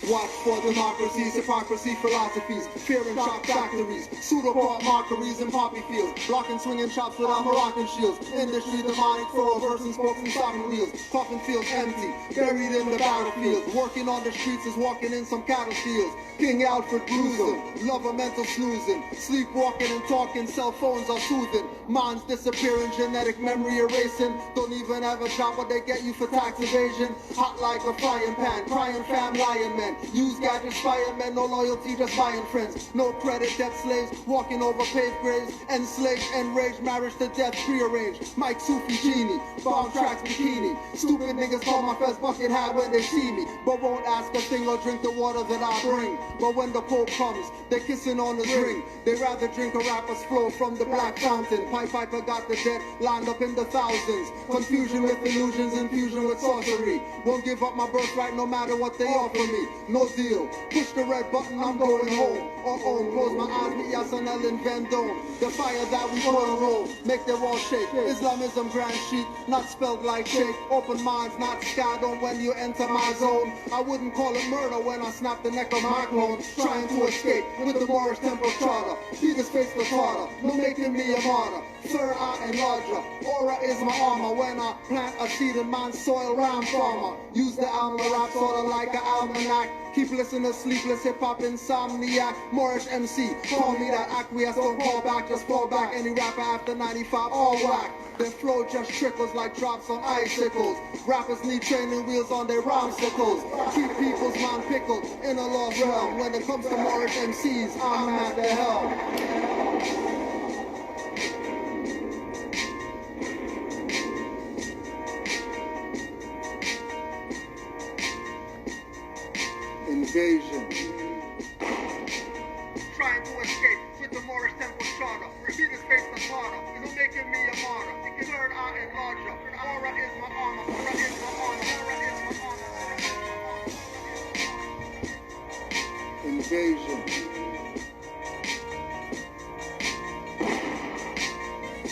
Watch for democracies, hypocrisy, philosophies, fear and shock factories, pseudo-pop mockeries and poppy fields, blocking swinging chops without Moroccan shields, industry demonic for reversing spokes and stocking wheels, coffin fields empty, buried in the battlefield, working on the streets is walking in some cattle fields, King Alfred Gruesome, lover mental snoozing, sleepwalking and talking, cell phones are soothing, minds disappearing, genetic memory erasing, don't even have a job but they get you for tax evasion, hot like a frying pan, crying fam, lying men, use gadgets, firemen, no loyalty, just buying friends, no credit, debt slaves, walking over paved graves, enslaved, enraged, marriage to death, prearranged, Mike Sufi genie, bomb tracks bikini, stupid niggas call my fez bucket hat when they see me, but won't ask a thing or drink the water that I bring, but when the Pope comes, they're kissing on his ring, they rather drink a rapper's flow from the black fountain, Piper got the dead, lined up in the thousands, confusion with illusions, infusion with sorcery, won't give up my birthright no matter what they offer me, no deal, push the red button, I'm going home, close my eyes, meet Yasanel and Vendome, the fire that we put on roll, make their walls shake, Islamism grand sheet, not spelled like shake, open minds, not scared on when you enter my zone, I wouldn't call it murder when I snap the neck of my clone, trying to escape with the Moorish temple charter, Peter's face the tartar, no making me a martyr, third eye and larger, aura is my armor, when I plant a seed in man's soil, rhyme farmer, use the alma rap sorta like an almanac, keep listening, sleepless hip-hop insomniac, Moorish MC, call me that acquiesce, don't call back, just fall back, any rapper after 95, all whack, their flow just trickles like drops on icicles, rappers need training wheels on their rhymesicles, keep people's mind pickled in a lost realm, when it comes to Moorish MCs, I'm at the helm. Invasion. Trying to escape with the Moorish temple charter. Peter's face the tartar. You know, making me a martyr. Third eye and larger. Aura is my armor. Aura is my armor. Aura is my armor. Invasion.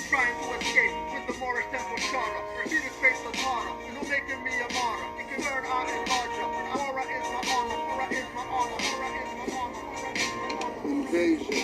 Trying to escape with the Moorish temple charter. Peter's face the tartar. You know, making me a martyr. Third eye and larger. Aura is my armor. Aura is my armor. Aura is my armor. Aura is my armor. Invasion.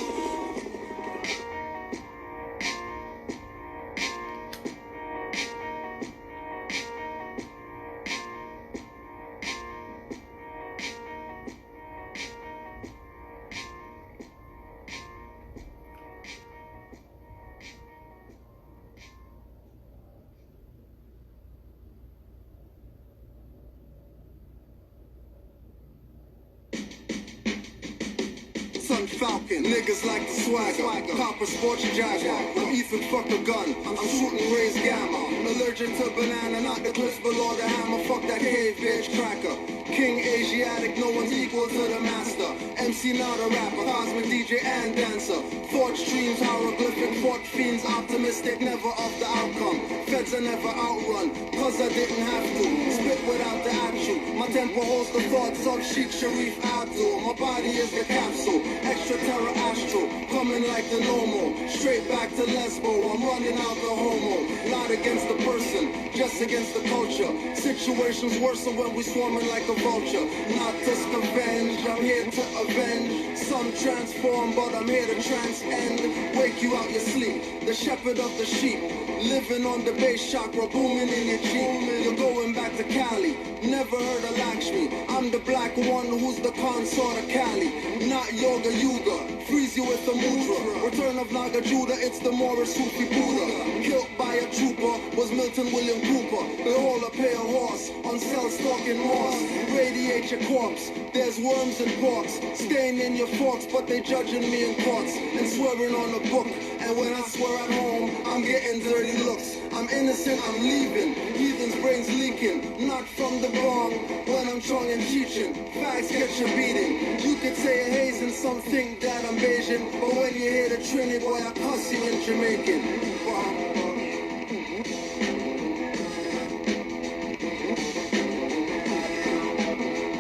Falcon, niggas like the swagger, copper sports jaguar, I'm Ethan fuck a gun, I'm shooting raised gamma, allergic to banana, not the clips below the hammer, fuck that cave bitch cracker, king Asiatic, no one's equal to the master, MC not a rapper, cosmic DJ and dancer, thought streams, hieroglyphic, fought fiends, optimistic, never of the outcome, feds are never outrun, cause I didn't have to, spit without the action, my tempo holds the thoughts of Sheikh Sharif Abdul, my body is the capsule, extra terra astral, coming like the normal, straight back to Lesbo, I'm running out the homo, not against the person, just against the culture, situations worsen when we swarming like a vulture, not to scavenge, I'm here to avenge, some transform but I'm here to transcend, wake you out your sleep, the shepherd of the sheep, living on the base chakra, booming in your Jeep, you're going back to Cali, never heard of Lakshmi, I'm the black one who's the consort of Cali, not Yoga Yuga, freeze you with the mudra, return of Naga Judah, it's the Morris Sufi Buddha, killed by a trooper, was Milton William Cooper, behold a pale horse, on cell stalking moss, radiate your corpse, there's worms and porks, staying in your forks, but they judging me in courts, and swearing on a book, and when I swear at home, I'm getting dirty looks, I'm innocent, I'm leaving, heathens brains leaking, not from the bomb, when I'm strong and teaching, facts get your beating, you could say a haze and some think that I'm Bayesian, but when you hear the Trinity, boy, I cuss you in Jamaican.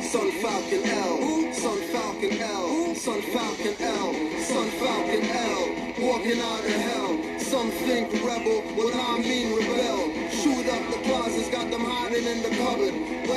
Sun Falcon L, Sun Falcon L, Sun Falcon L, Sun Falcon L, walking out of hell. Some think rebel, well I mean rebel. Shoot up the closets, got them hiding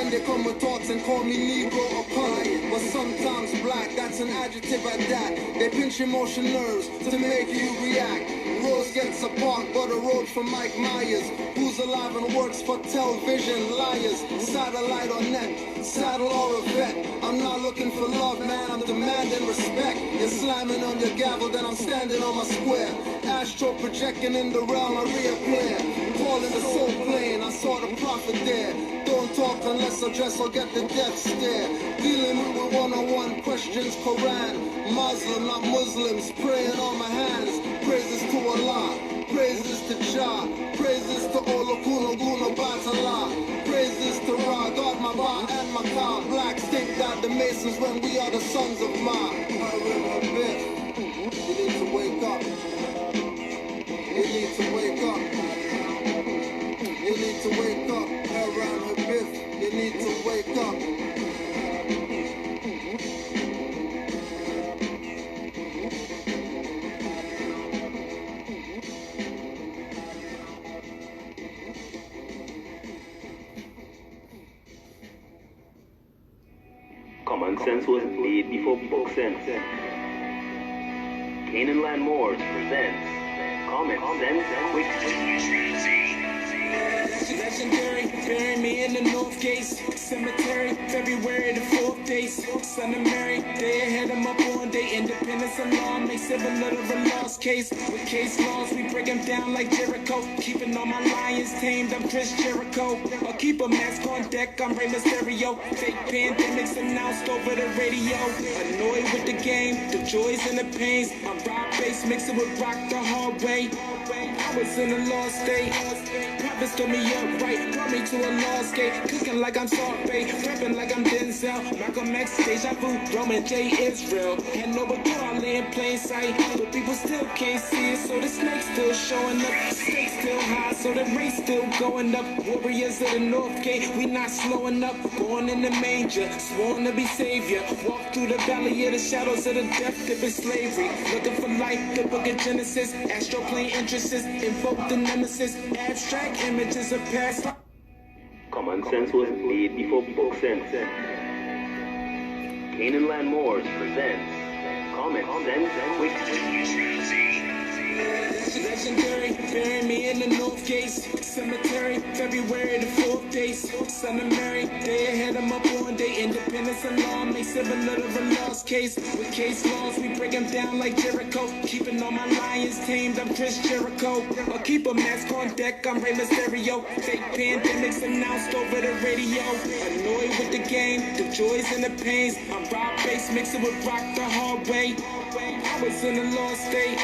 Then they come with thoughts and call me Negro or color, but sometimes black, that's an adjective at that. They pinch emotion nerves to make you react. Rose gets apart, but a road for Mike Myers, who's alive and works for television liars. Satellite or net, saddle or a vet. I'm not looking for love, man, I'm demanding respect. You're slamming on your gavel, then I'm standing on my square. Astro projecting in the realm, I reappear. Calling the soul plane, I saw the prophet there. Don't talk unless address or get the death stare. Dealing with one-on-one questions, Quran. Muslim, not Muslims, praying on my hands. Praises to Allah, praises to Jah, praises to Olokuno Guno Batala, praises to Ra, God, my Ba, and my Ka. Blacks think that the Masons when we are the sons of Ma. You need to wake up. You need to wake up. You need to wake up. Around her biff. You need to wake up. Common sense was laid before book sense. Canaanland Moors presents Common Sense Quick. Legendary, bury me in the North Gate Cemetery, February the 4th days. Son of Mary, they ahead them up on day. Independence and law makes civil little of a lost case. With case laws, we break them down like Jericho. Keeping all my lions tamed, I'm Chris Jericho. I'll keep a mask on deck, I'm Rey Mysterio. Fake pandemics announced over the radio. Annoyed with the game, the joys and the pains. I'm rock bass, mixing with rock the hard way. I was in a lost state. Prophets told me up right, brought me to a lost gate. Cooking like I'm Salt Bay, rapping like I'm Denzel. Malcolm X, Deja Vu, Roman J, Israel. Had no but I lay in plain sight, but people still can't see it. So the snake's still showing up, stakes still high, so the race still going up. Warriors of the North Gate, we not slowing up. Born in the manger, sworn to be savior. Walk through the valley of the shadows of the death dip in slavery. Looking for life, the book of Genesis. Astroplane entrances, invoke the nemesis. Abstract images of past life. Common sense was laid before book sense. Canaanland Moors presents Common Sense Quick. Legendary, bury me in the North Gate Cemetery, February the 4th days. Son of Mary, they ahead them up on day. Independence and law makes civil little of a lost case. With case laws, we break them down like Jericho. Keeping all my lions tamed, I'm Chris Jericho. I'll keep a mask on deck, I'm Rey Mysterio. Fake pandemics announced over the radio. Annoyed with the game, the joys and the pains. I'm rock bass, mixing with rock the hard way. I was in a lost state.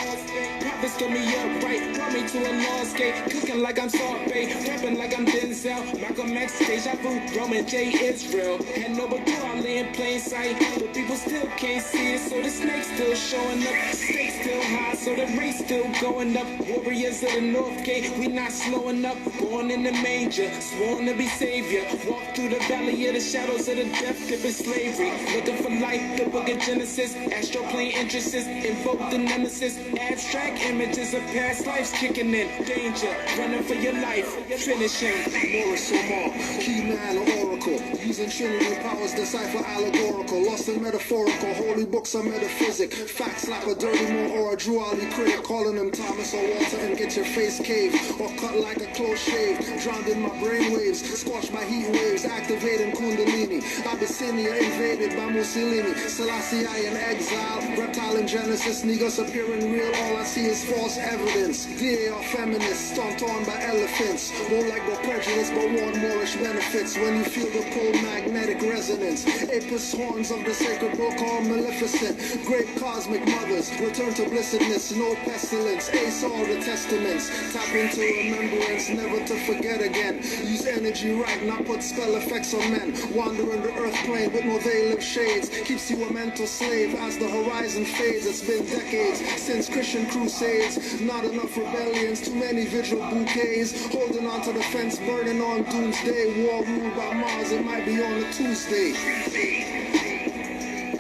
Prophets told me up right, brought me to a lost gate. Cooking like I'm Salt Bay, rapping like I'm Denzel. Malcolm X, Deja Vu, Roman J, Israel. Had no but I lay in plain sight, but people still can't see it. So the snake's still showing up, stakes still high, so the race still going up. Warriors of the North Gate, we not slowing up. Born in the manger, sworn to be savior. Walk through the valley of the shadows of the death dip in slavery. Looking for life, the book of Genesis. Astroplane entrances, invoke the nemesis. Abstract images of past lives kicking in. Danger, running for your life, finishing. Morris Omar, key man or oracle. Using Trinity powers, decipher allegorical. Lost and metaphorical, holy books are metaphysic. Facts like a dirty more or a Drew Ali critic. Calling him Thomas or Walter and get your face caved. Or cut like a close shave. Drowned in my brainwaves, squash my heat waves. Activating Kundalini. Abyssinia invaded by Mussolini. Selassie I in exile. Reptile in Genesis, niggas appearing real. All I see is false evidence. They are feminists, stomped on by elephants. Won't like no prejudice, but want Moorish benefits. When you feel the pull, magnetic resonance. Apis horns of the sacred book are maleficent. Great cosmic mothers, return to blessedness, no pestilence. Ace all the testaments. Tap into remembrance, never to forget again. Use energy right, not put spell effects on men. Wandering the earth plane with no veil of shades. Keeps you a mental slave as the horizon fades. It's been decades since Christian crusades. Not enough rebellions, too many vigil bouquets. Holding on to the fence, burning on doomsday. War ruled by Mars, it might be on a Tuesday.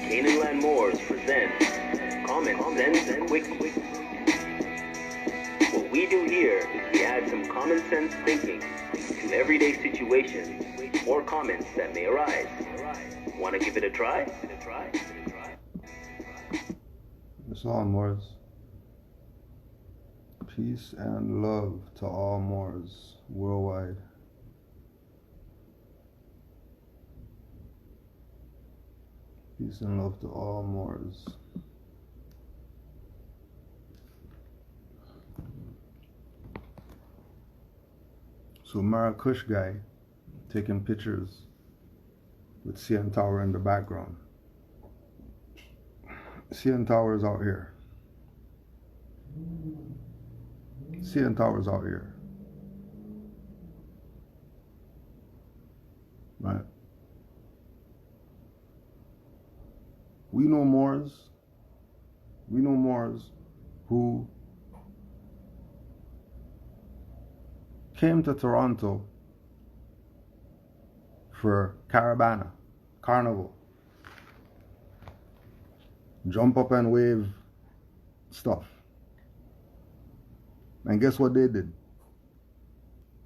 Canaanland Moors presents Common Sense Quick. What we we do here is we add some common sense thinking to everyday situations or comments that may arise. Want to give it a try? It's all Moors. Peace and love to all Moors worldwide. Peace and love to all Moors. So Marrakesh guy taking pictures with CN Tower in the background. CN Tower is out here. CN Tower is out here. Right? We know Moors who came to Toronto for Caravana, Carnival. Jump up and wave stuff. And guess what they did?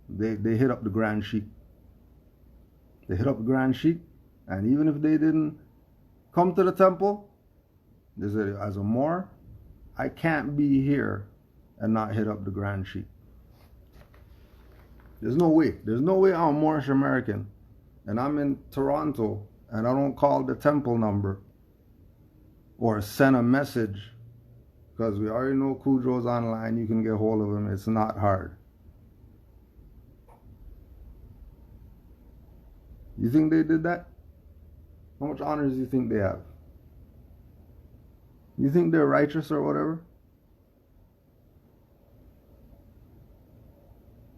They hit up the Grand Sheik. They hit up the Grand Sheik, and even if they didn't come to the temple, they said, as a Moor, I can't be here and not hit up the Grand Sheik. There's no way. There's no way I'm Moorish American and I'm in Toronto and I don't call the temple number or send a message, because we already know Cujo's online. You can get hold of him. It's not hard. You think they did that? How much honors do you think they have? You think they're righteous or whatever?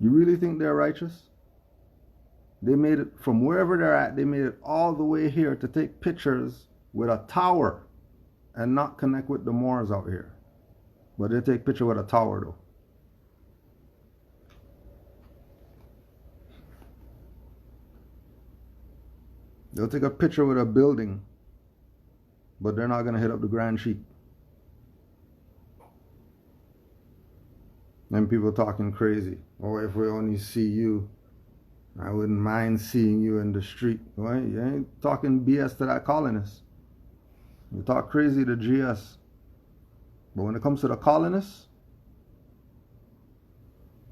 You really think they're righteous? They made it from wherever they're at, they made it all the way here to take pictures with a tower and not connect with the Moors out here. But they take picture with a tower though. They'll take a picture with a building, but they're not going to hit up the Grand Sheik. And people talking crazy. Oh, if we only see you, I wouldn't mind seeing you in the street. Well, you ain't talking BS to that colonist. You talk crazy to GS. But when it comes to the colonists,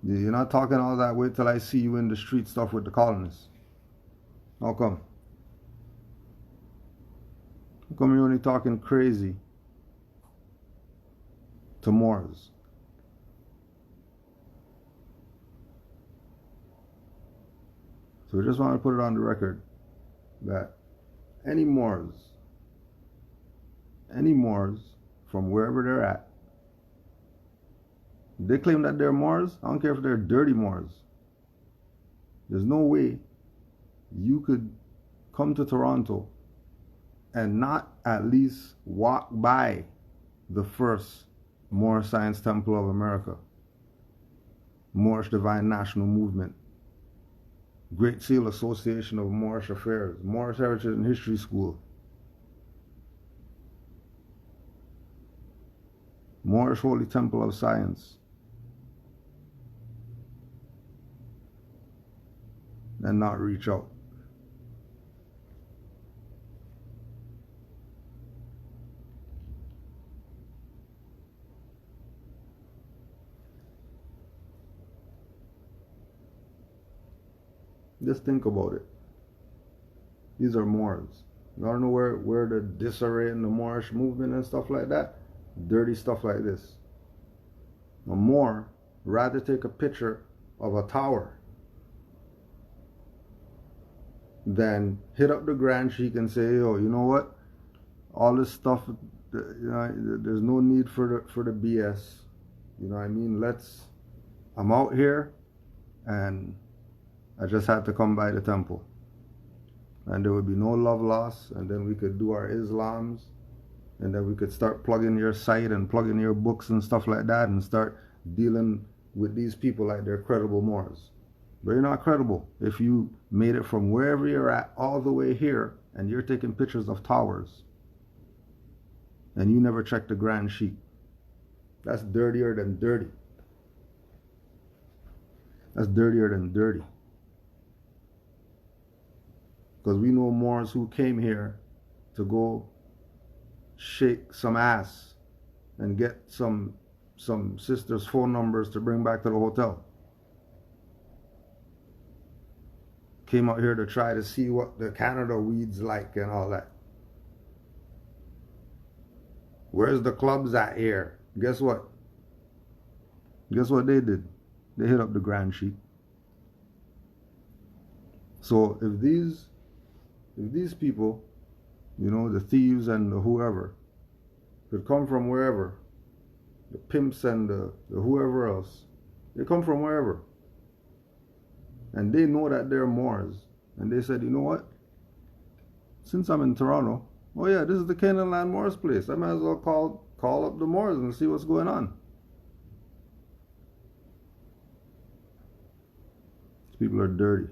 you're not talking all that. Wait till I see you in the street stuff with the colonists. How come? How come you're only talking crazy to Moors? So we just want to put it on the record that any Moors from wherever they're at, they claim that they're Moors. I don't care if they're dirty Moors. There's no way you could come to Toronto and not at least walk by the first Moorish Science Temple of America, Moorish Divine National Movement, Great Seal Association of Moorish Affairs, Moorish Heritage and History School, Moorish Holy Temple of Science, and not reach out. Just think about it. These are Moors. You don't know where the disarray in the Moorish movement and stuff like that? Dirty stuff like this. A Moor rather take a picture of a tower than hit up the Grand Sheik and say, oh, you know what? All this stuff, there's no need for the BS. You know what I mean? I'm out here and I just had to come by the temple. And there would be no love lost, and then we could do our Islams, and then we could start plugging your site and plugging your books and stuff like that and start dealing with these people like they're credible Moors. But you're not credible if you made it from wherever you're at all the way here and you're taking pictures of towers and you never checked the Grand Sheik. That's dirtier than dirty. That's dirtier than dirty. Because we know Moors who came here to go shake some ass and get some sisters' phone numbers to bring back to the hotel. Came out here to try to see what the Canada weed's like and all that. Where's the clubs at here? Guess what? Guess what they did? They hit up the Grand Sheik. So if these people, you know, the thieves and the whoever, could come from wherever, the pimps and the whoever else, they come from wherever. And they know that they're Moors. And they said, you know what? Since I'm in Toronto, oh yeah, this is the Canaanland Moors place. I might as well call up the Moors and see what's going on. These people are dirty.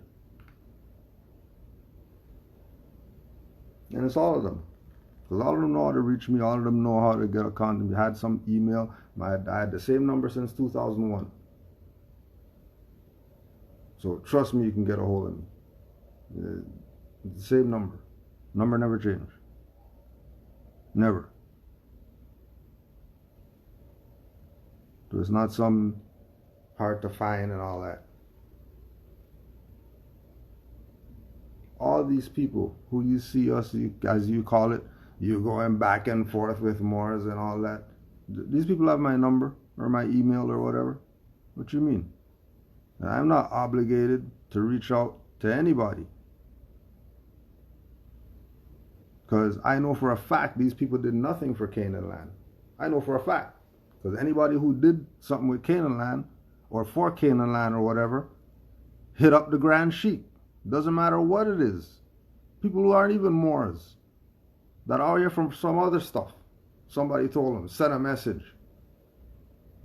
And it's all of them. Because all of them know how to reach me. All of them know how to get a contact. We had some email. I had the same number since 2001. So trust me, you can get a hold of me. It's the same number. Number never changed. Never. So it's not some hard to find and all that. All these people who you see us, as you call it, you going back and forth with Moors and all that. These people have my number or my email or whatever. What you mean? And I'm not obligated to reach out to anybody. Because I know for a fact these people did nothing for Canaanland. I know for a fact. Because anybody who did something with Canaanland or for Canaanland or whatever, hit up the Grand Sheik. Doesn't matter what it is. People who aren't even Moors, that are here from some other stuff. Somebody told them, send a message.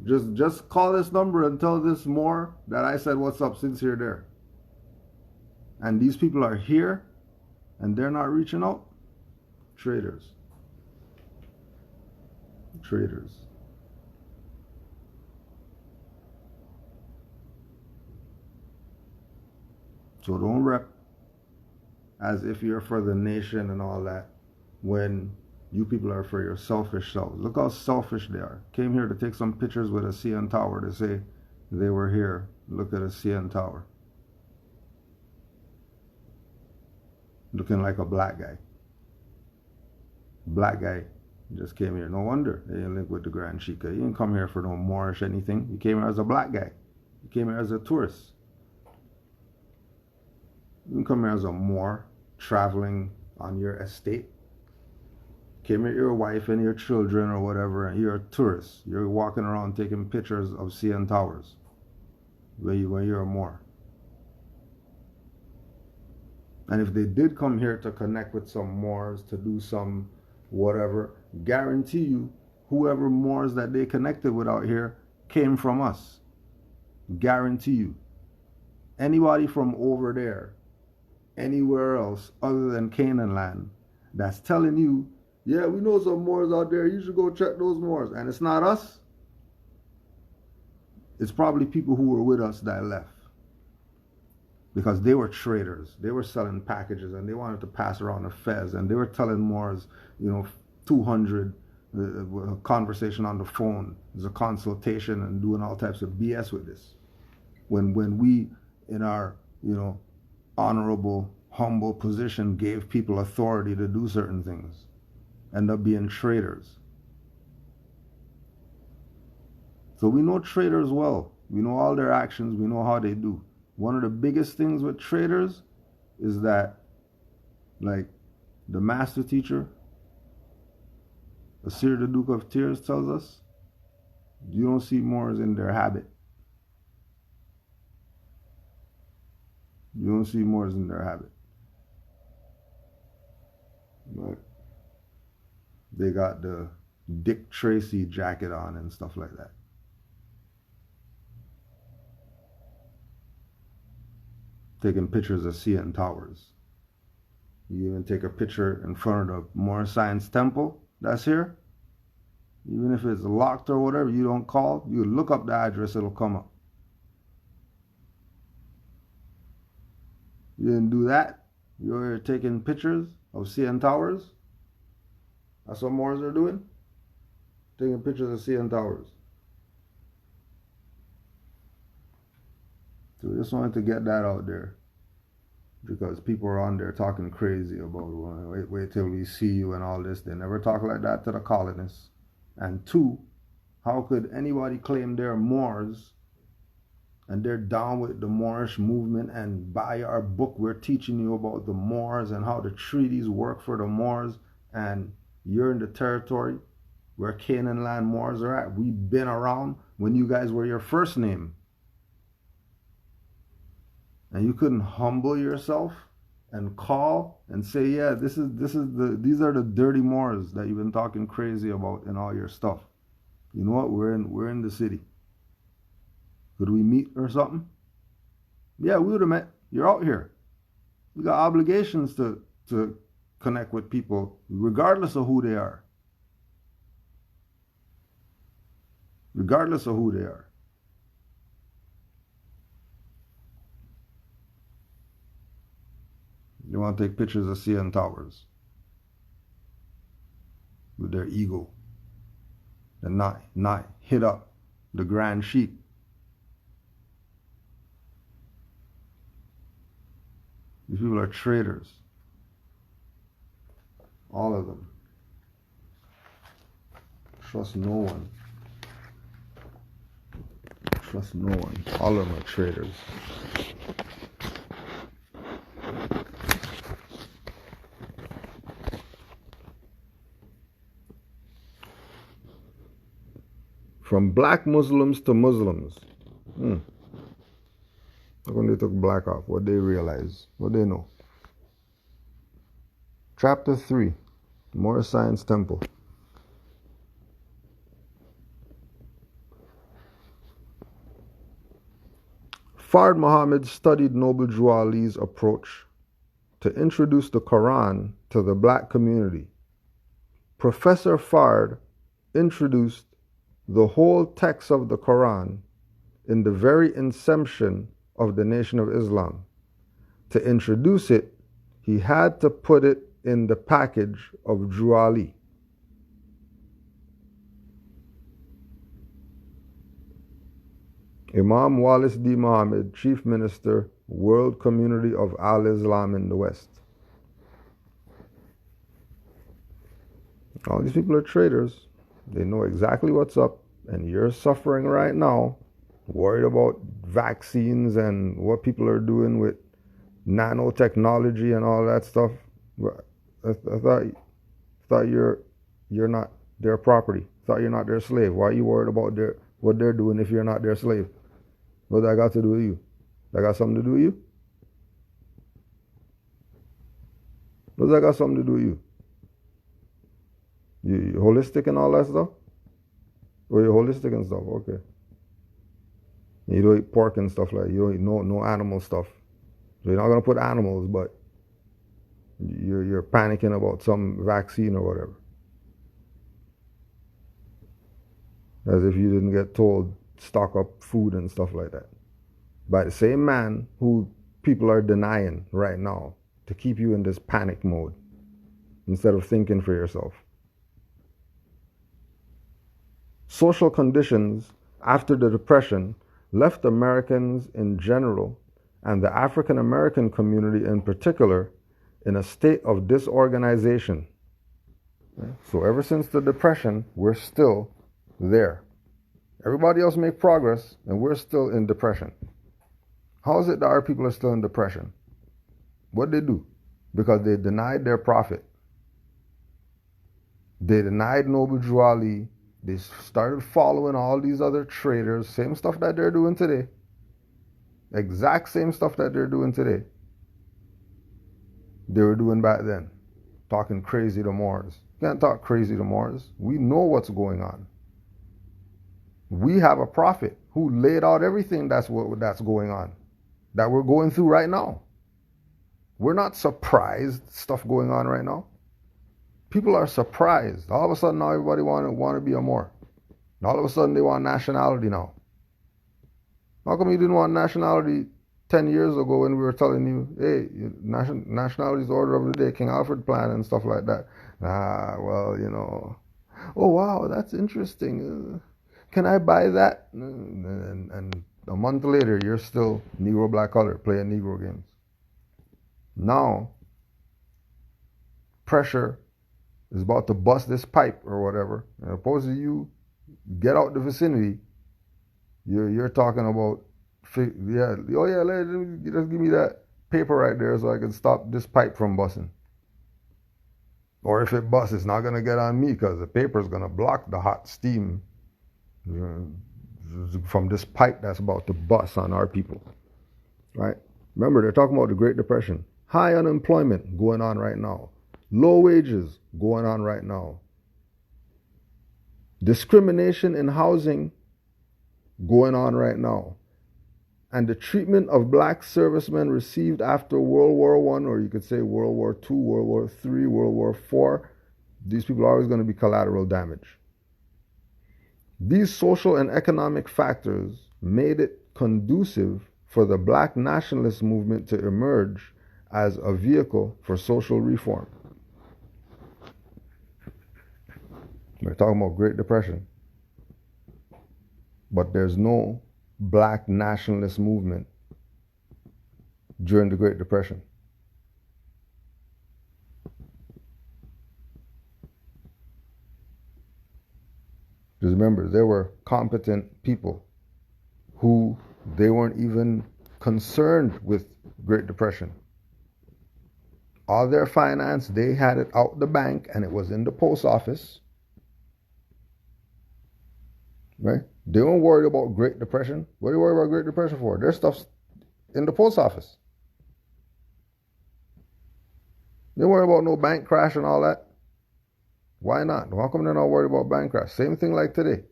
Just call this number and tell this Moor that I said what's up since you're there. And these people are here and they're not reaching out. Traitors. Traitors. So don't rep as if you're for the nation and all that when you people are for your selfish selves. Look how selfish they are. Came here to take some pictures with a CN Tower to say they were here. Look at a CN Tower. Looking like a black guy. Black guy just came here. No wonder they didn't link with the Grand Sheik. He didn't come here for no Moorish anything. He came here as a black guy. He came here as a tourist. You can come here as a Moor traveling on your estate. Came here with your wife and your children or whatever, and you're a tourist. You're walking around taking pictures of CN Towers when you're a Moor. And if they did come here to connect with some Moors, to do some whatever, guarantee you, whoever Moors that they connected with out here came from us. Guarantee you. Anybody from over there, anywhere else other than Canaanland, that's telling you, yeah, we know some Moors out there, you should go check those Moors, and it's not us, it's probably people who were with us that left. Because they were traders. They were selling packages and they wanted to pass around a fez, and they were telling Moors, 200 conversation on the phone. There's a consultation and doing all types of BS with this. When we, in our, honorable, humble position, gave people authority to do certain things, end up being traders. So we know traders well. We know all their actions. We know how they do. One of the biggest things with traders is that, like the master teacher, Asir the Duke of Tears tells us, you don't see Moors in their habit. You don't see Moors in their habit. But they got the Dick Tracy jacket on and stuff like that. Taking pictures of CN Towers. You even take a picture in front of the Moor Science Temple that's here. Even if it's locked or whatever, you don't call, you look up the address, it'll come up. You didn't do that. You were taking pictures of CN Towers. That's what Moors are doing. Taking pictures of CN Towers. So we just wanted to get that out there. Because people are on there talking crazy about, well, wait till we see you and all this. They never talk like that to the colonists. And two, how could anybody claim they're Moors and they're down with the Moorish movement and buy our book? We're teaching you about the Moors and how the treaties work for the Moors, and you're in the territory where Canaanland Moors are at. We've been around when you guys were your first name. And you couldn't humble yourself and call and say, yeah, these are the dirty Moors that you've been talking crazy about and all your stuff. You know what? We're in the city. Could we meet or something? Yeah, we would have met. You're out here. You got obligations to connect with people regardless of who they are. Regardless of who they are. They want to take pictures of CN Towers with their ego and not hit up the Grand Sheik. These people are traitors. All of them. Trust no one. Trust no one. All of them are traitors. From black Muslims to Muslims. How come they took black off? What they realize? What they know? Chapter 3. Moorish Science Temple. Fard Muhammad studied Noble Drew Ali's approach to introduce the Quran to the black community. Professor Fard introduced the whole text of the Quran in the very inception of the Nation of Islam. To introduce it, he had to put it in the package of Drew Ali. Imam Wallace D. Muhammad, Chief Minister, World Community of Al-Islam in the West. All these people are traitors. They know exactly what's up, and you're suffering right now, worried about vaccines and what people are doing with nanotechnology and all that stuff. I thought you're not their property. Thought you're not their slave. Why are you worried about what they're doing if you're not their slave? What that got to do with you? That got something to do with you? What that got something to do with you? You holistic and all that stuff? Or you're holistic and stuff? Okay. You don't eat pork and stuff like that. You don't eat no animal stuff. So you're not going to put animals, but you're panicking about some vaccine or whatever. As if you didn't get told stock up food and stuff like that. By the same man who people are denying right now to keep you in this panic mode instead of thinking for yourself. Social conditions after the Depression left Americans in general and the African American community in particular in a state of disorganization. So ever since the Depression, we're still there. Everybody else make progress and we're still in depression. How is it that our people are still in depression? What did they do? Because they denied their prophet. They denied Noble Drew Ali. They started following all these other traders. Same stuff that they're doing today. Exact same stuff that they're doing today. They were doing back then. Talking crazy to Moors. You can't talk crazy to Moors. We know what's going on. We have a prophet who laid out everything that's going on, that we're going through right now. We're not surprised stuff going on right now. People are surprised. All of a sudden now everybody want to be a Moor. All of a sudden they want nationality now. How come you didn't want nationality 10 years ago when we were telling you, hey, nationality's order of the day, King Alfred plan and stuff like that. Well, oh, wow, that's interesting. Can I buy that? And a month later, you're still Negro black color playing Negro games. Now, pressure is about to bust this pipe or whatever. And opposed to you get out the vicinity, you're talking about, just give me that paper right there so I can stop this pipe from busting. Or if it busts, it's not going to get on me because the paper is going to block the hot steam from this pipe that's about to bust on our people. Right? Remember, they're talking about the Great Depression. High unemployment going on right now. Low wages going on right now. Discrimination in housing going on right now. And the treatment of black servicemen received after World War I, or you could say World War II, World War III, World War IV, these people are always going to be collateral damage. These social and economic factors made it conducive for the black nationalist movement to emerge as a vehicle for social reform. We're talking about Great Depression. But there's no black nationalist movement during the Great Depression. Because remember, there were competent people who they weren't even concerned with Great Depression. All their finance, they had it out the bank and it was in the post office. Right? They weren't worried about Great Depression. What are you worried about Great Depression for? Their stuff's in the post office. They don't worry about no bank crash and all that. Why not? How come they're not worried about bank crash? Same thing like today.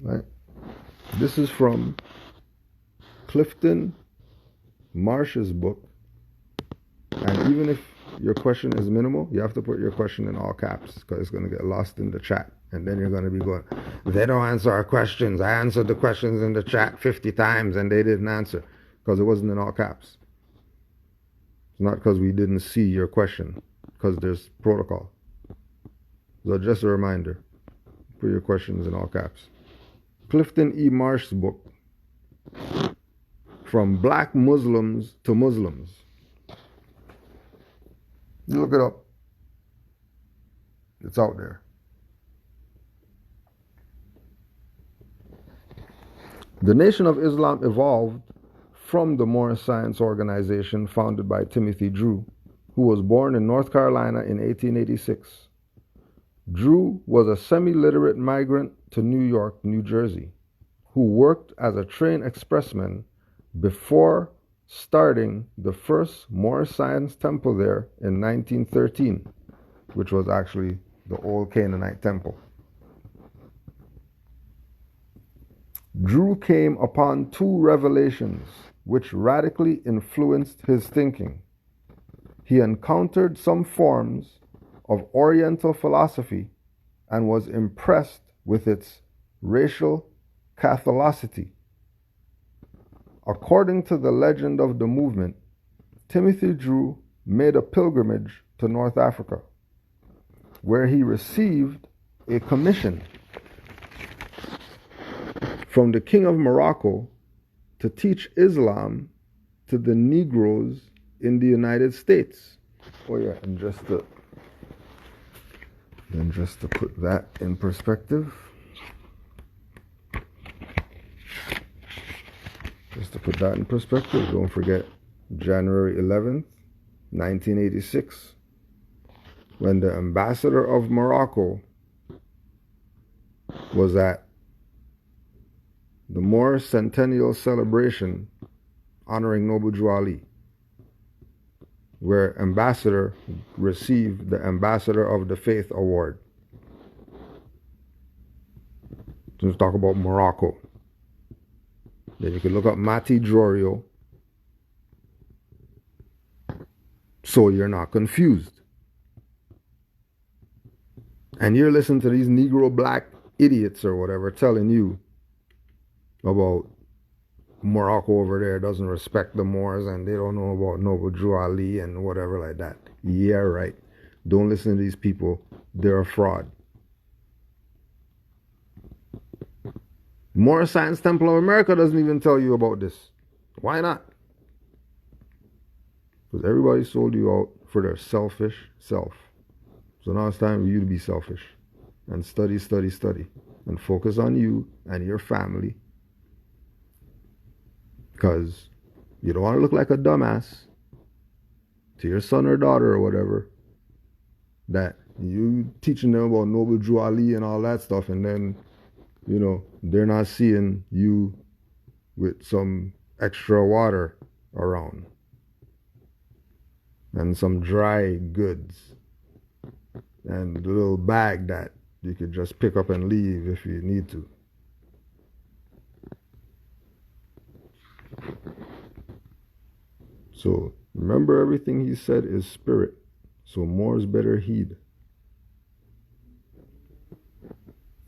Right? This is from Clifton Marsh's book. And even if your question is minimal, you have to put your question in all caps because it's going to get lost in the chat. And then you're going to be going, they don't answer our questions. I answered the questions in the chat 50 times and they didn't answer because it wasn't in all caps. It's not because we didn't see your question, because there's protocol. So just a reminder, put your questions in all caps. Clifton E. Marsh's book, From Black Muslims to Muslims. You look it up. It's out there. The Nation of Islam evolved from the Moorish Science Organization founded by Timothy Drew, who was born in North Carolina in 1886. Drew was a semi-literate migrant to New York, New Jersey, who worked as a train expressman before starting the first Moorish Science Temple there in 1913, which was actually the old Canaanite temple. Drew came upon two revelations which radically influenced his thinking. He encountered some forms of Oriental philosophy and was impressed with its racial Catholicity. According to the legend of the movement, Timothy Drew made a pilgrimage to North Africa, where he received a commission from the King of Morocco to teach Islam to the Negroes in the United States. Oh yeah, and just to put that in perspective, don't forget January 11th, 1986, when the ambassador of Morocco was at the Moorish Centennial Celebration honoring Noble Drew Ali, where ambassador received the Ambassador of the Faith Award. Let's talk about Morocco. Then you can look up Mati Drorio, so you're not confused. And you're listening to these Negro black idiots or whatever telling you about Morocco over there doesn't respect the Moors and they don't know about Noble Drew Ali and whatever like that. Yeah, right. Don't listen to these people. They're a fraud. Moorish Science Temple of America doesn't even tell you about this. Why not? Because everybody sold you out for their selfish self. So now it's time for you to be selfish and study, study, study, and focus on you and your family. Because you don't want to look like a dumbass to your son or daughter or whatever, that you teaching them about Noble Drew Ali and all that stuff, and then, you know, they're not seeing you with some extra water around and some dry goods and a little bag that you could just pick up and leave if you need to. So remember, everything he said is spirit, so more's better heed.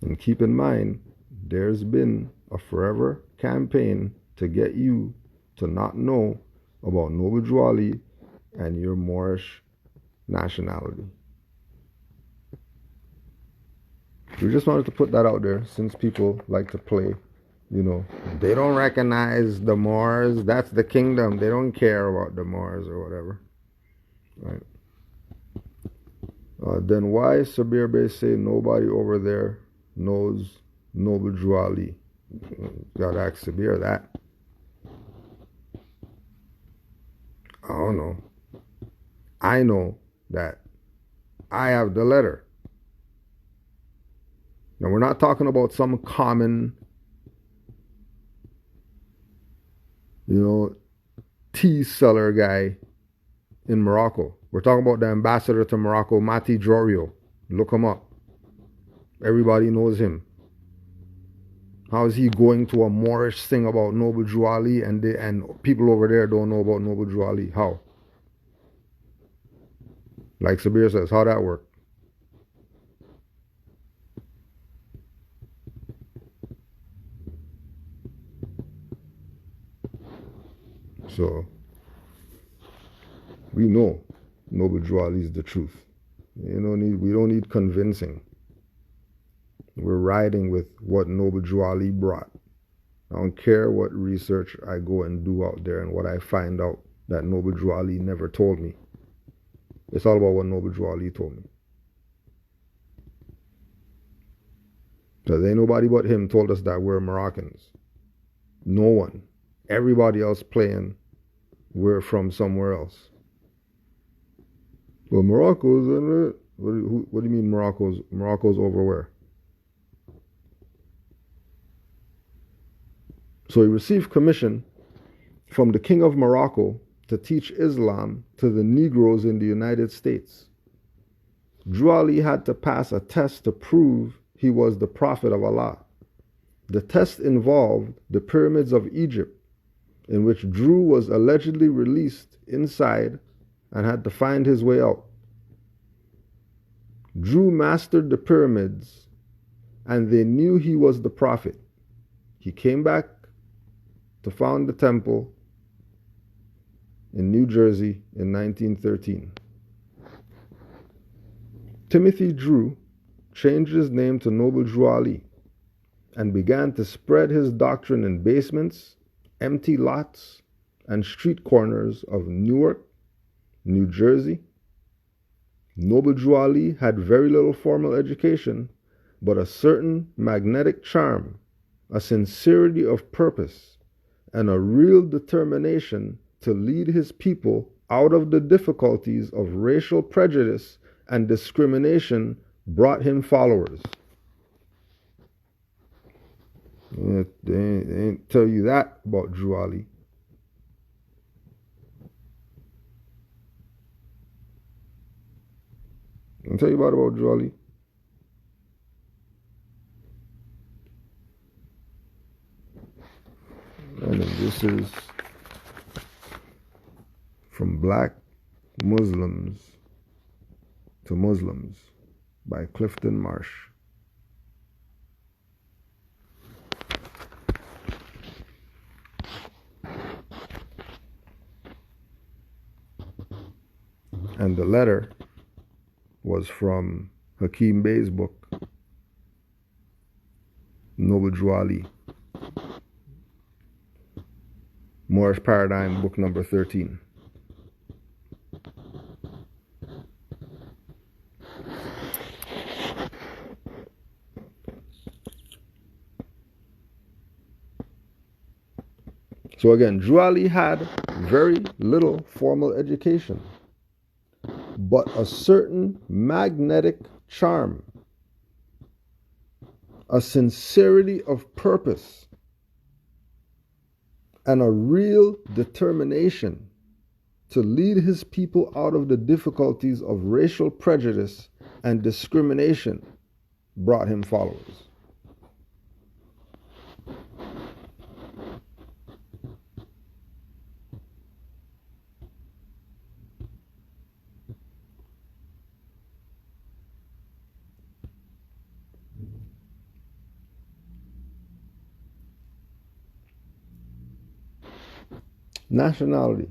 And keep in mind, there's been a forever campaign to get you to not know about Noble Drew Ali and your Moorish nationality. We just wanted to put that out there, since people like to play, you know, they don't recognize the Moors, that's the kingdom, they don't care about the Moors or whatever, right? Then why Sabir Bey say nobody over there knows Noble Drew Ali? Gotta ask Sabir that. I don't know. I know that I have the letter. Now, we're not talking about some common, you know, tea seller guy in Morocco. We're talking about the ambassador to Morocco, Mati Jorio. Look him up. Everybody knows him. How is he going to a Moorish thing about Noble Drew Ali and people over there don't know about Noble Drew Ali? How? Like Sabir says, how'd that work? So, we know Noble Drew Ali is the truth. We don't need convincing. We're riding with what Noble Drew Ali brought. I don't care what research I go and do out there and what I find out that Noble Drew Ali never told me. It's all about what Noble Drew Ali told me. Because ain't nobody but him told us that we're Moroccans. No one. Everybody else playing, we're from somewhere else. Well, Morocco's in it. What do you mean Morocco's over where? So he received commission from the King of Morocco to teach Islam to the Negroes in the United States. Drew Ali had to pass a test to prove he was the Prophet of Allah. The test involved the pyramids of Egypt, in which Drew was allegedly released inside and had to find his way out. Drew mastered the pyramids and they knew he was the Prophet. He came back to found the temple in New Jersey in 1913. Timothy Drew changed his name to Noble Drew Ali and began to spread his doctrine in basements, empty lots, and street corners of Newark, New Jersey. Noble Drew Ali had very little formal education, but a certain magnetic charm, a sincerity of purpose, and a real determination to lead his people out of the difficulties of racial prejudice and discrimination brought him followers. They ain't tell you that about Drew Ali. I'll tell you about Drew Ali. And this is From Black Muslims to Muslims by Clifton Marsh. And the letter was from Hakeem Bey's book, Noble Drew Ali, Moorish Paradigm, book number 13. So again, Drew Ali had very little formal education, but a certain magnetic charm, a sincerity of purpose, and a real determination to lead his people out of the difficulties of racial prejudice and discrimination brought him followers. Nationality.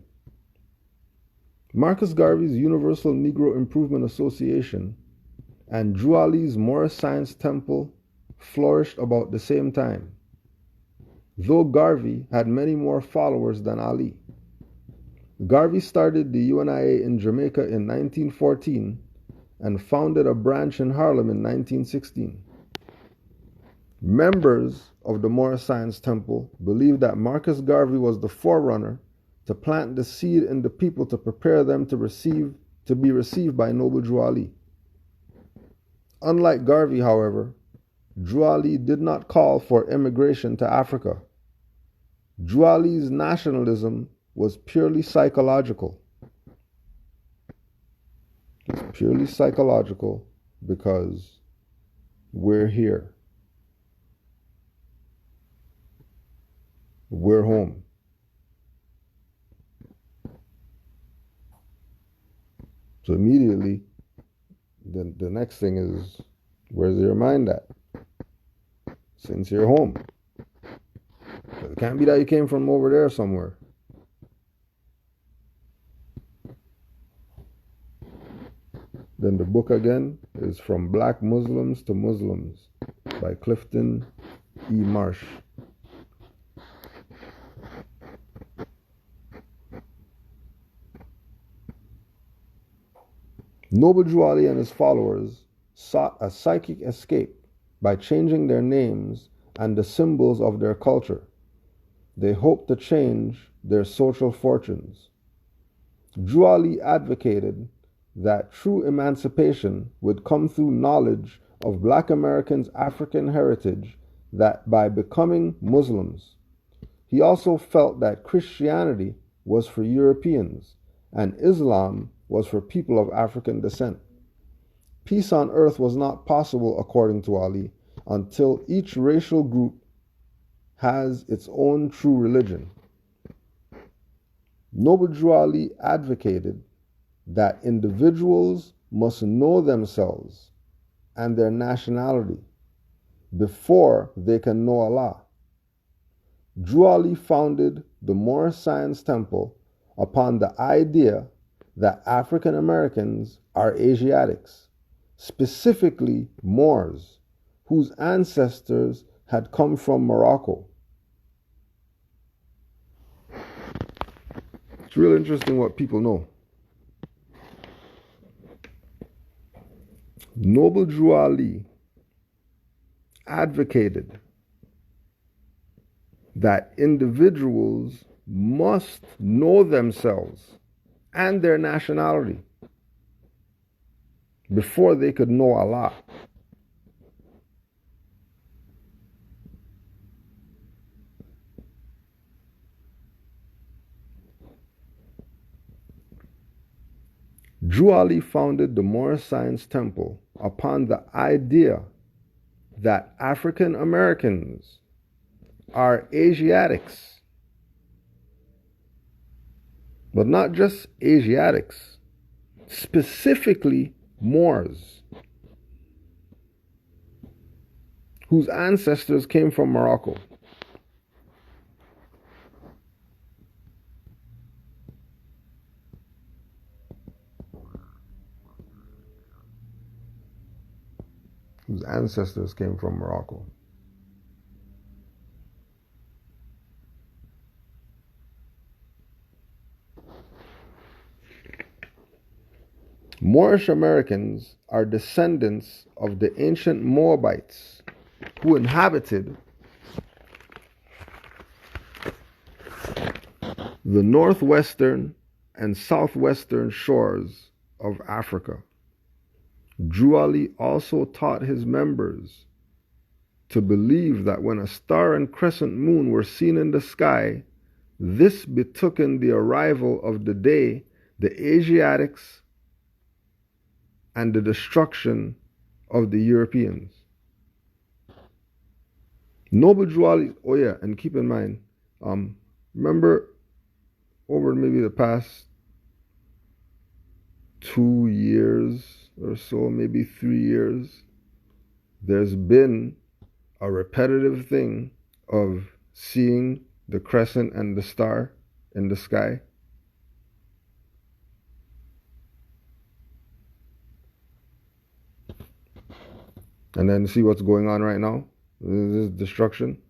Marcus Garvey's Universal Negro Improvement Association and Drew Ali's Moorish Science Temple flourished about the same time, though Garvey had many more followers than Ali. Garvey started the UNIA in Jamaica in 1914 and founded a branch in Harlem in 1916. Members of the Moorish Science Temple believed that Marcus Garvey was the forerunner to plant the seed in the people to prepare them to be received by Noble Drew Ali. Unlike Garvey, however, Drew Ali did not call for immigration to Africa. Drew Ali's nationalism was purely psychological. It's purely psychological because we're here. We're home. So immediately, the next thing is, where's your mind at? Since you're home. It can't be that you came from over there somewhere. Then the book again is From Black Muslims to Muslims by Clifton E. Marsh. Noble Drew Ali and his followers sought a psychic escape by changing their names and the symbols of their culture. They hoped to change their social fortunes. Drew Ali advocated that true emancipation would come through knowledge of Black Americans' African heritage, that by becoming Muslims. He also felt that Christianity was for Europeans and Islam was for people of African descent. Peace on earth was not possible, according to Ali, until each racial group has its own true religion. Noble Drew Ali advocated that individuals must know themselves and their nationality before they can know Allah. Drew Ali founded the Moorish Science Temple upon the idea that African Americans are Asiatics, specifically Moors, whose ancestors had come from Morocco. It's real interesting what people know. Noble Drew Ali advocated that individuals must know themselves and their nationality before they could know Allah. Drew Ali founded the Moorish Science Temple upon the idea that African Americans are Asiatics, but not just Asiatics, specifically Moors, whose ancestors came from Morocco. ancestors came from Morocco. Moorish Americans are descendants of the ancient Moabites who inhabited the northwestern and southwestern shores of Africa. Drew Ali also taught his members to believe that when a star and crescent moon were seen in the sky, this betokened the arrival of the day, the Asiatics, and the destruction of the Europeans. Noble Drew Ali, oh yeah, and keep in mind, remember over maybe the past 2 years or so, maybe 3 years, there's been a repetitive thing of seeing the crescent and the star in the sky. And then see what's going on right now? This is destruction.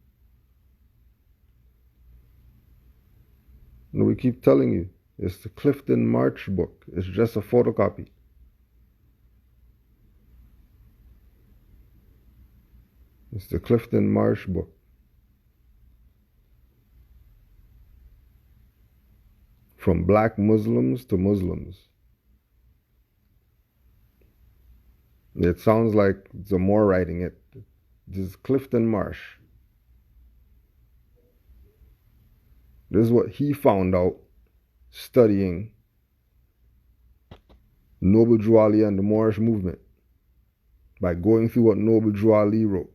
No, we keep telling you, it's the Clifton March book. It's just a photocopy. It's the Clifton Marsh book. From black Muslims to Muslims. It sounds like Zamore writing it. This is Clifton Marsh. This is what he found out studying Noble Drew Ali and the Moorish movement by going through what Noble Drew Ali wrote.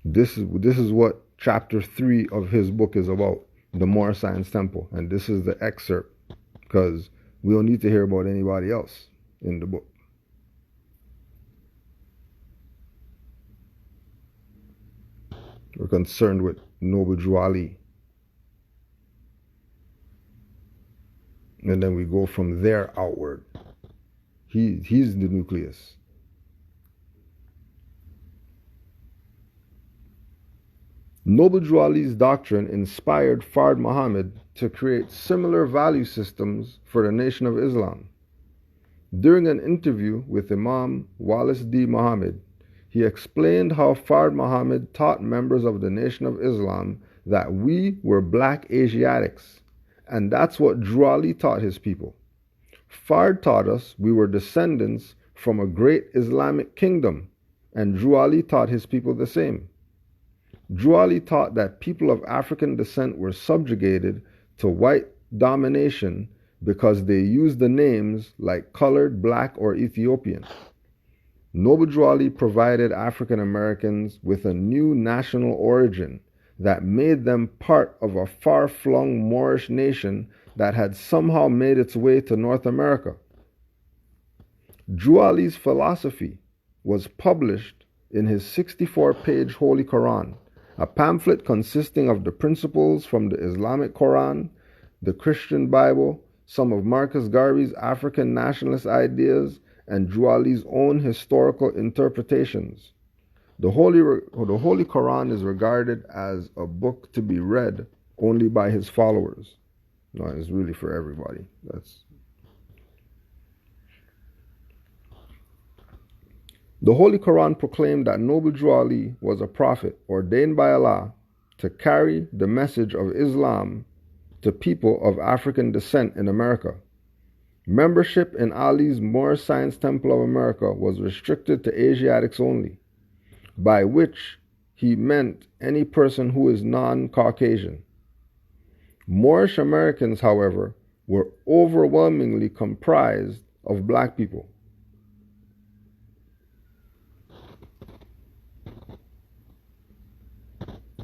This is what chapter 3 of his book is about, the Moor Science Temple. And this is the excerpt, because we don't need to hear about anybody else in the book. We're concerned with Noble Drew Ali. And then we go from there outward. He's the nucleus. Noble Drew Ali's doctrine inspired Fard Muhammad to create similar value systems for the Nation of Islam. During an interview with Imam Wallace D. Muhammad, he explained how Fard Muhammad taught members of the Nation of Islam that we were black Asiatics, and that's what Drew Ali taught his people. Fard taught us we were descendants from a great Islamic kingdom, and Drew Ali taught his people the same. Drew Ali taught that people of African descent were subjugated to white domination because they used the names like colored, black, or Ethiopian. Noble Drew Ali provided African Americans with a new national origin that made them part of a far-flung Moorish nation that had somehow made its way to North America. Drew Ali's philosophy was published in his 64-page Holy Quran, a pamphlet consisting of the principles from the Islamic Quran, the Christian Bible, some of Marcus Garvey's African nationalist ideas, and Drew Ali's own historical interpretations. The Holy Quran is regarded as a book to be read only by his followers. No, it's really for everybody. The Holy Quran proclaimed that Noble Drew Ali was a prophet ordained by Allah to carry the message of Islam to people of African descent in America. Membership in Ali's Moor Science Temple of America was restricted to Asiatics only, by which he meant any person who is non-Caucasian. Moorish Americans, however, were overwhelmingly comprised of black people.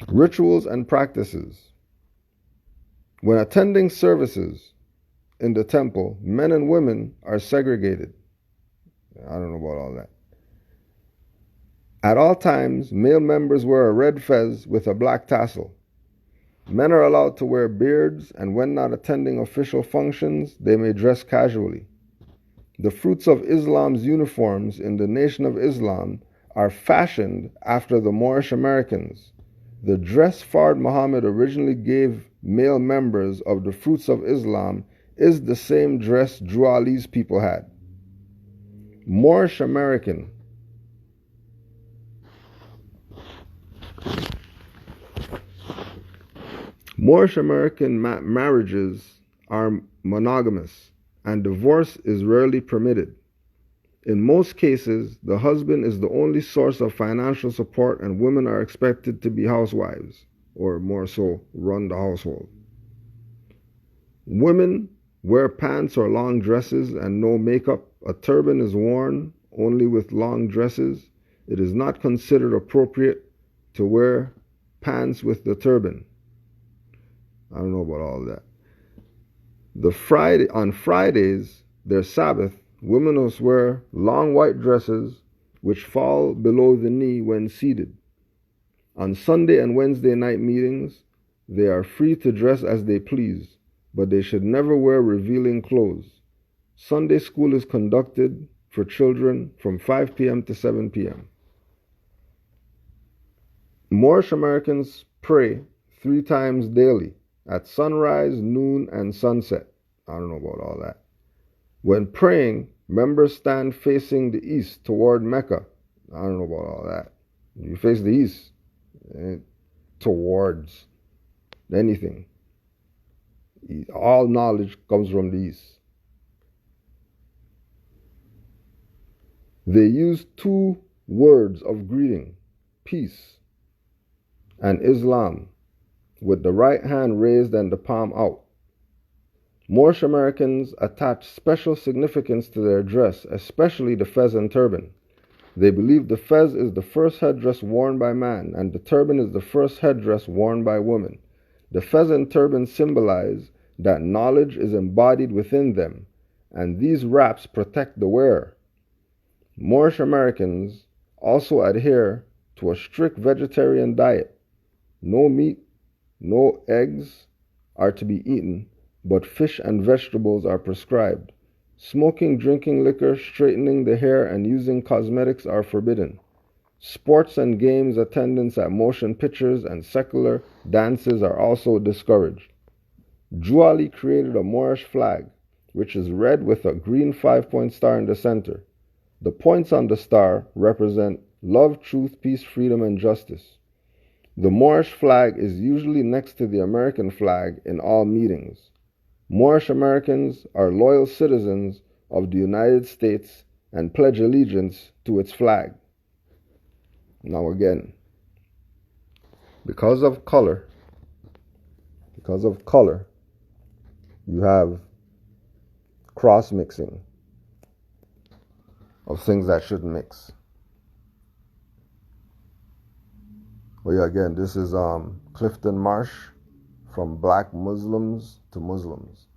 Rituals and practices. When attending services in the temple, men and women are segregated. I don't know about all that. At all times, male members wear a red fez with a black tassel. Men are allowed to wear beards, and when not attending official functions, they may dress casually. The fruits of Islam's uniforms in the Nation of Islam are fashioned after the Moorish Americans. The dress Fard Muhammad originally gave male members of the fruits of Islam is the same dress Drew Ali's people had. Moorish American. Moorish American marriages are monogamous, and divorce is rarely permitted. In most cases, the husband is the only source of financial support, and women are expected to be housewives, or more so, run the household. Women wear pants or long dresses and no makeup. A turban is worn only with long dresses. It is not considered appropriate to wear pants with the turban. I don't know about all that. On Fridays, their Sabbath, women must wear long white dresses which fall below the knee when seated. On Sunday and Wednesday night meetings, they are free to dress as they please, but they should never wear revealing clothes. Sunday school is conducted for children from 5 p.m. to 7 p.m. Moorish Americans pray 3 times daily, at sunrise, noon, and sunset. I don't know about all that. When praying, members stand facing the east toward Mecca. I don't know about all that. You face the east, towards anything. All knowledge comes from the east. They use 2 words of greeting, peace and Islam, with the right hand raised and the palm out. Moorish Americans attach special significance to their dress, especially the fez and turban. They believe the fez is the first headdress worn by man, and the turban is the first headdress worn by women. The fez and turban symbolize that knowledge is embodied within them, and these wraps protect the wearer. Moorish Americans also adhere to a strict vegetarian diet. No meat, no eggs are to be eaten, but fish and vegetables are prescribed. Smoking, drinking liquor, straightening the hair, and using cosmetics are forbidden. Sports and games, attendance at motion pictures, and secular dances are also discouraged. Drew Ali created a Moorish flag, which is red with a green 5-point star in the center. The points on the star represent love, truth, peace, freedom, and justice. The Moorish flag is usually next to the American flag in all meetings. Moorish Americans are loyal citizens of the United States and pledge allegiance to its flag. Now again, because of color, you have cross-mixing of things that shouldn't mix. Well, yeah, again, this is Clifton Marsh, from Black Muslims to Muslims.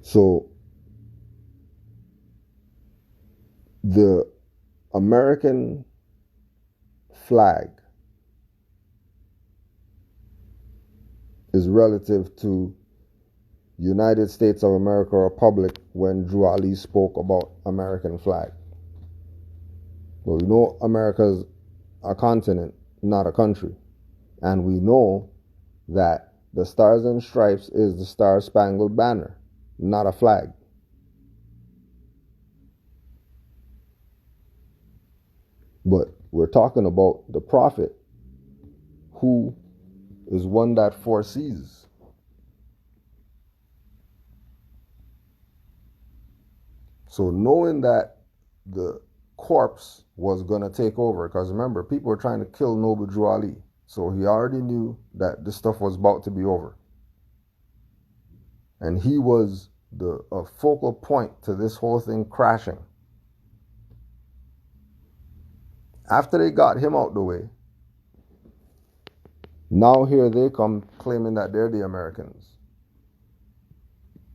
So, the American flag is relative to United States of America Republic when Drew Ali spoke about American flag. Well, we know America's a continent, not a country. And we know that the Stars and Stripes is the Star-Spangled Banner, not a flag. But we're talking about the prophet, who is one that foresees. So knowing that the corpse was going to take over, because remember, people were trying to kill Noble Drew Ali, so he already knew that this stuff was about to be over, and he was a focal point to this whole thing crashing. After they got him out the way, now here they come claiming that they're the Americans,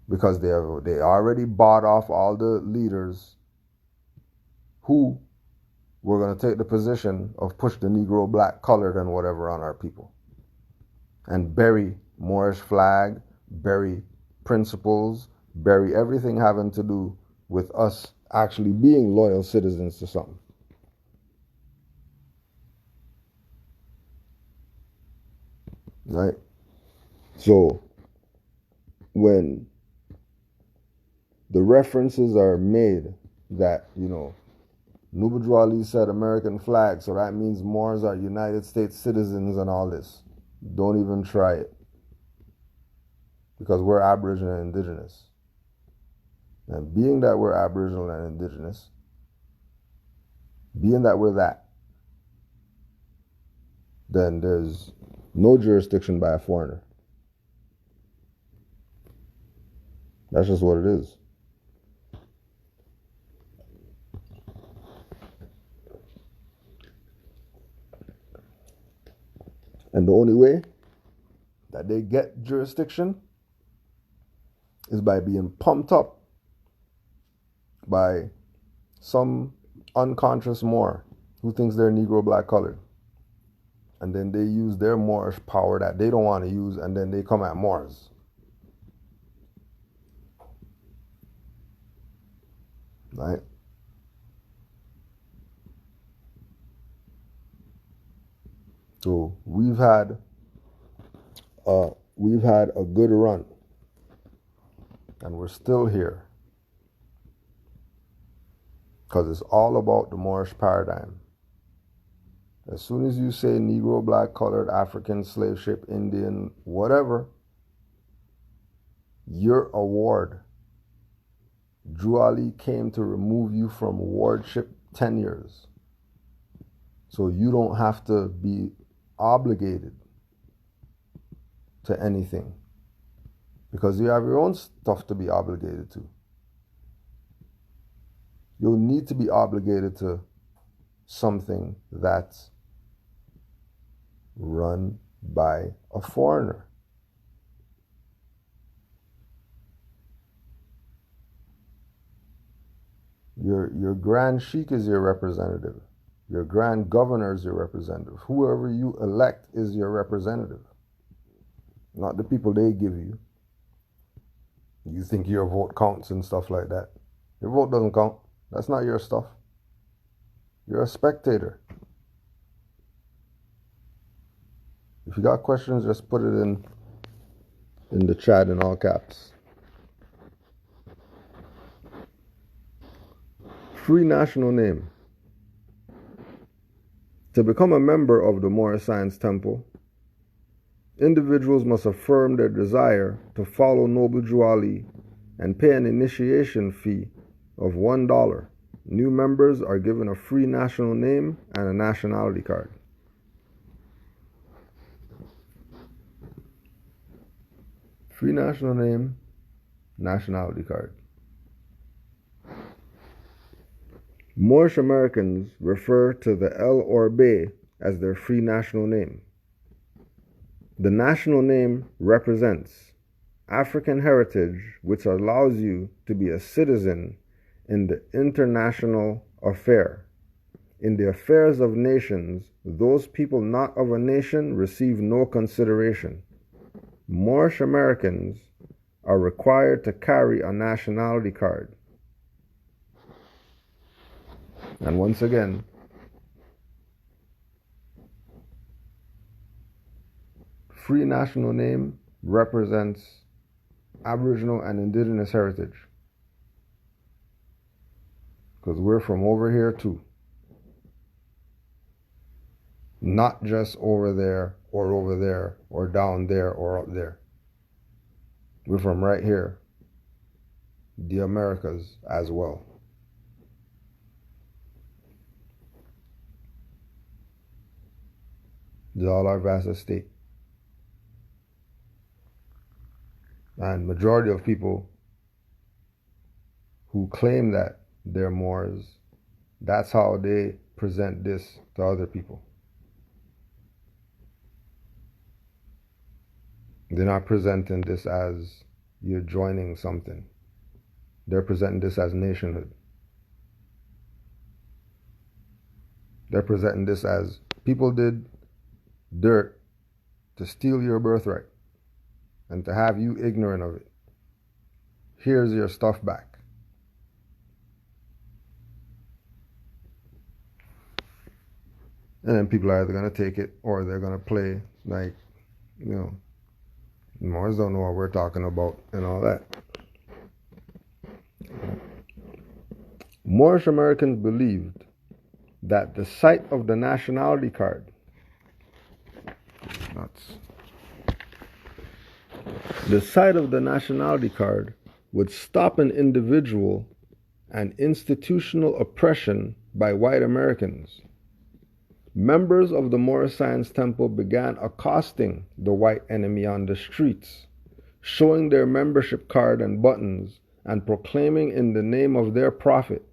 because they already bought off all the leaders who were going to take the position of push the Negro, black, colored, and whatever on our people, and bury Moorish flag, bury principles, bury everything having to do with us actually being loyal citizens to something. Right? So when the references are made that, Nubu Ali said American flag, so that means Moors are United States citizens and all this. Don't even try it. Because we're Aboriginal and Indigenous. And being that we're Aboriginal and Indigenous, being that we're that, then there's no jurisdiction by a foreigner. That's just what it is. And the only way that they get jurisdiction is by being pumped up by some unconscious Moor who thinks they're Negro black colored. And then they use their Moorish power that they don't want to use, and then they come at Moors. Right? So we've had a good run, and we're still here because it's all about the Moorish paradigm. As soon as you say Negro, black, colored, African, slave ship, Indian, whatever, your award. Drew Ali came to remove you from wardship 10 years. So you don't have to be obligated to anything, because you have your own stuff to be obligated to. You'll need to be obligated to something that's run by a foreigner. Your Grand Sheikh is your representative. Your Grand Governor is your representative. Whoever you elect is your representative, not the people they give you. You think your vote counts and stuff like that. Your vote doesn't count. That's not your stuff. You're a spectator. If you got questions, just put it in the chat in all caps. Free national name. To become a member of the Moorish Science Temple, individuals must affirm their desire to follow Noble Drew Ali and pay an initiation fee of $1. New members are given a free national name and a nationality card. Free national name, nationality card. Moorish Americans refer to the El or Bay as their free national name. The national name represents African heritage, which allows you to be a citizen in the international affair. In the affairs of nations, those people not of a nation receive no consideration. Moorish Americans are required to carry a nationality card. And once again, free national name represents Aboriginal and Indigenous heritage. Because we're from over here too. Not just over there or down there or up there. We're from right here, the Americas as well. The all our vast estate. And majority of people who claim that they're Moors, that's how they present this to other people. They're not presenting this as you're joining something. They're presenting this as nationhood. They're presenting this as people did dirt to steal your birthright. and to have you ignorant of it. Here's your stuff back. And then people are either going to take it or they're going to play like, Moors don't know what we're talking about and all that. Moorish Americans believed that the sight of the nationality card, the sight of the nationality card would stop an individual and institutional oppression by white Americans. Members of the Moorish Science Temple began accosting the white enemy on the streets, showing their membership card and buttons, and proclaiming in the name of their prophet,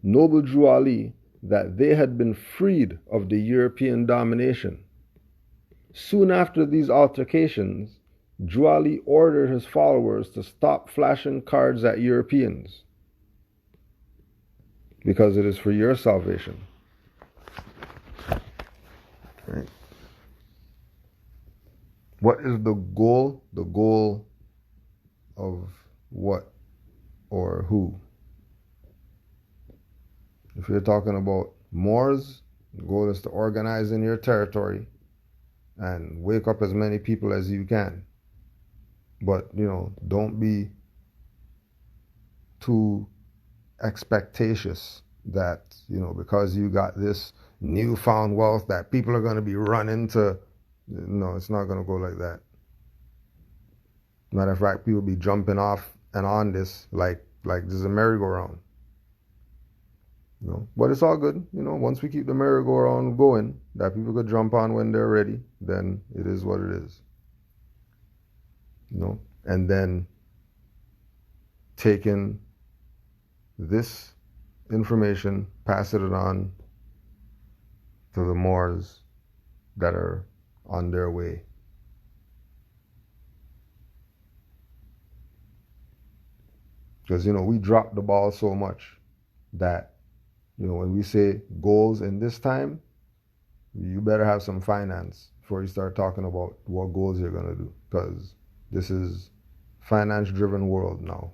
Noble Drew Ali, that they had been freed of the European domination. Soon after these altercations, Drew Ali ordered his followers to stop flashing cards at Europeans, because it is for your salvation. Right. What is the goal? The goal of what or who? If you're talking about Moors, the goal is to organize in your territory and wake up as many people as you can. But, don't be too expectatious that, because you got this newfound wealth that people are going to be running to. No, it's not going to go like that. Matter of fact, people be jumping off and on this like this is a merry-go-round. But it's all good. Once we keep the merry-go-round going, that people could jump on when they're ready, then it is what it is. And then taking this information, passing it on to the Moors that are on their way. Because, we drop the ball so much that, when we say goals in this time, you better have some finance before you start talking about what goals you're going to do. Because this is finance-driven world now.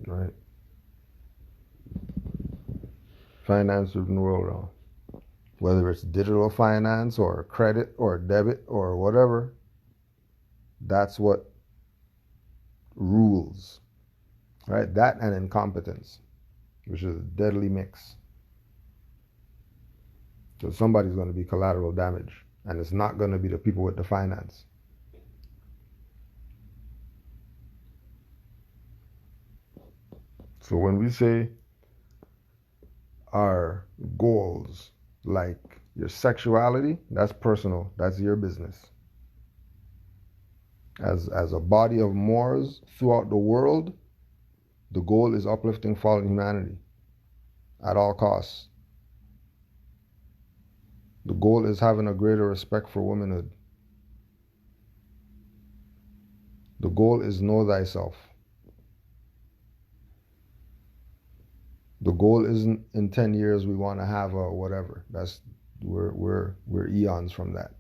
Right? Finance-driven world now. Whether it's digital finance or credit or debit or whatever, that's what rules. Right? That and incompetence, which is a deadly mix. So somebody's going to be collateral damage, and it's not going to be the people with the finance. So when we say our goals, like your sexuality, that's personal, that's your business. As a body of Moors throughout the world, the goal is uplifting fallen humanity at all costs. The goal is having a greater respect for womanhood. The goal is know thyself. The goal isn't in 10 years we want to have a whatever. That's we're eons from that.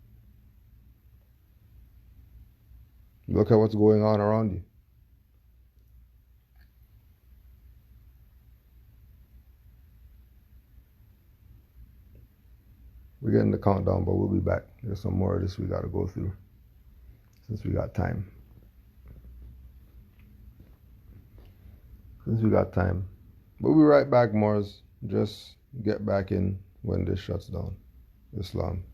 Look at what's going on around you. We're getting the countdown, but we'll be back. There's some more of this we got to go through since we got time. We'll be right back, Moors. Just get back in when this shuts down. Islam.